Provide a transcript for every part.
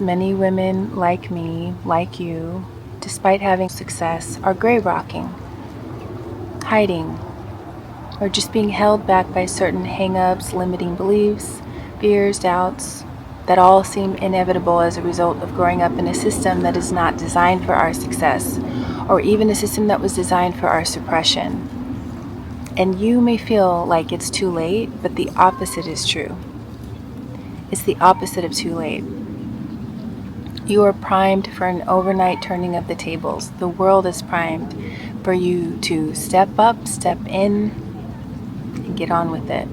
Many women like me, like you, despite having success, are gray rocking, hiding, or just being held back by certain hang-ups, limiting beliefs, fears, doubts, that all seem inevitable as a result of growing up in a system that is not designed for our success, or even a system that was designed for our suppression. And you may feel like it's too late, but the opposite is true. It's the opposite of too late. You are primed for an overnight turning of the tables. The world is primed for you to step up, step in, and get on with it.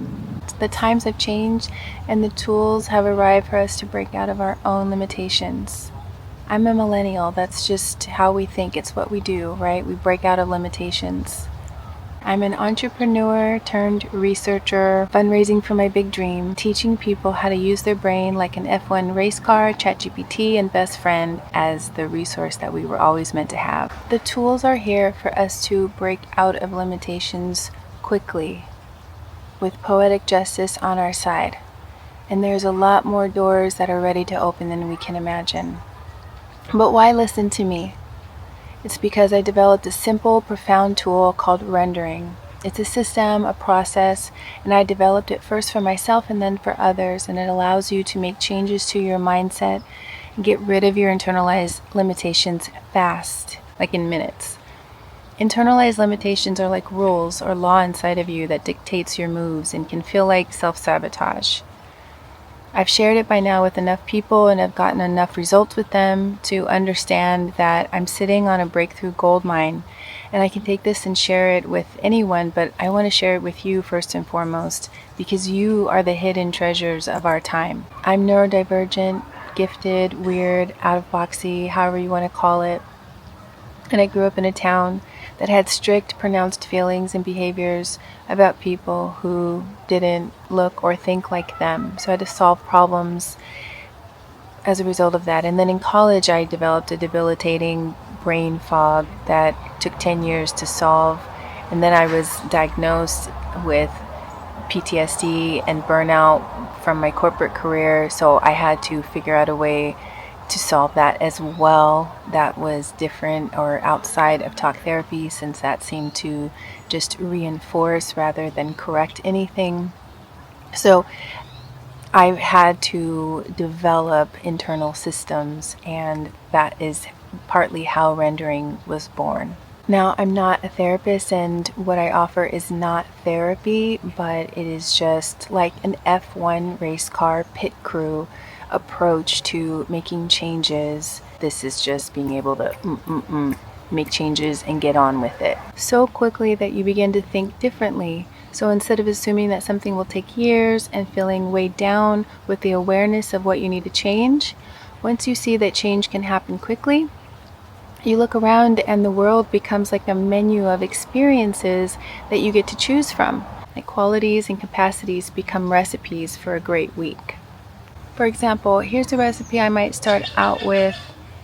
The times have changed and the tools have arrived for us to break out of our own limitations. I'm a millennial. That's just how we think. It's what we do, right? We break out of limitations. I'm an entrepreneur turned researcher, fundraising for my big dream, teaching people how to use their brain like an F1 race car, ChatGPT, and best friend as the resource that we were always meant to have. The tools are here for us to break out of limitations quickly, with poetic justice on our side. And there's a lot more doors that are ready to open than we can imagine. But why listen to me? It's because I developed a simple, profound tool called rendering. It's a system, a process, and I developed it first for myself and then for others, and it allows you to make changes to your mindset and get rid of your internalized limitations fast, like in minutes. Internalized limitations are like rules or law inside of you that dictates your moves and can feel like self-sabotage. I've shared it by now with enough people and have gotten enough results with them to understand that I'm sitting on a breakthrough gold mine, and I can take this and share it with anyone, but I want to share it with you first and foremost because you are the hidden treasures of our time. I'm neurodivergent, gifted, weird, out-of-boxy, however you want to call it, and I grew up in a town that had strict, pronounced feelings and behaviors about people who didn't look or think like them. So I had to solve problems as a result of that. And then in college, I developed a debilitating brain fog that took 10 years to solve. And then I was diagnosed with PTSD and burnout from my corporate career. So I had to figure out a way to solve that as well. That was different or outside of talk therapy, since that seemed to just reinforce rather than correct anything. So I had to develop internal systems, and that is partly how rendering was born. Now, I'm not a therapist, and what I offer is not therapy, but it is just like an F1 race car pit crew approach to making changes. This is just being able to make changes and get on with it so quickly that you begin to think differently. So instead of assuming that something will take years and feeling weighed down with the awareness of what you need to change, once you see that change can happen quickly, you look around and the world becomes like a menu of experiences that you get to choose from. Like qualities and capacities become recipes for a great week. For example, here's a recipe I might start out with.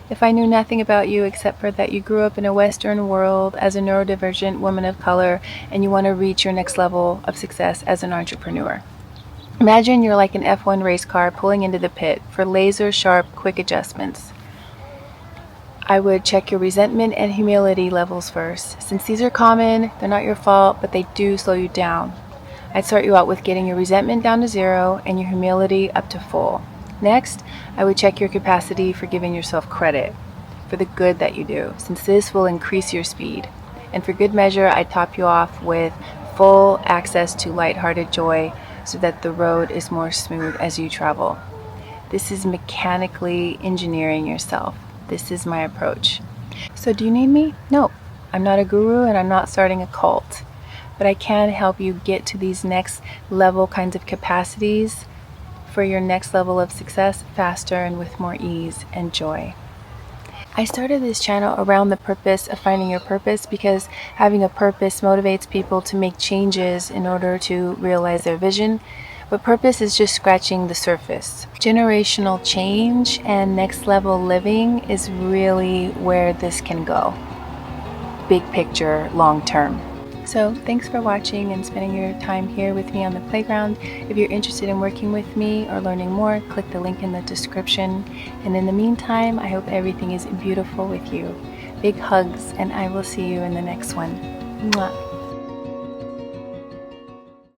If I knew nothing about you except for that you grew up in a Western world as a neurodivergent woman of color and you want to reach your next level of success as an entrepreneur. Imagine you're like an F1 race car pulling into the pit for laser sharp, quick adjustments. I would check your resentment and humility levels first. Since these are common, they're not your fault, but they do slow you down. I'd start you out with getting your resentment down to 0 and your humility up to full. Next, I would check your capacity for giving yourself credit for the good that you do, since this will increase your speed. And for good measure, I'd top you off with full access to lighthearted joy so that the road is more smooth as you travel. This is mechanically engineering yourself. This is my approach. So do you need me? No, I'm not a guru and I'm not starting a cult. But I can help you get to these next level kinds of capacities for your next level of success faster and with more ease and joy. I started this channel around the purpose of finding your purpose because having a purpose motivates people to make changes in order to realize their vision. But purpose is just scratching the surface. Generational change and next level living is really where this can go. Big picture, long term. So thanks for watching and spending your time here with me on the playground. If you're interested in working with me or learning more, click the link in the description. And in the meantime, I hope everything is beautiful with you. Big hugs, and I will see you in the next one. Mwah.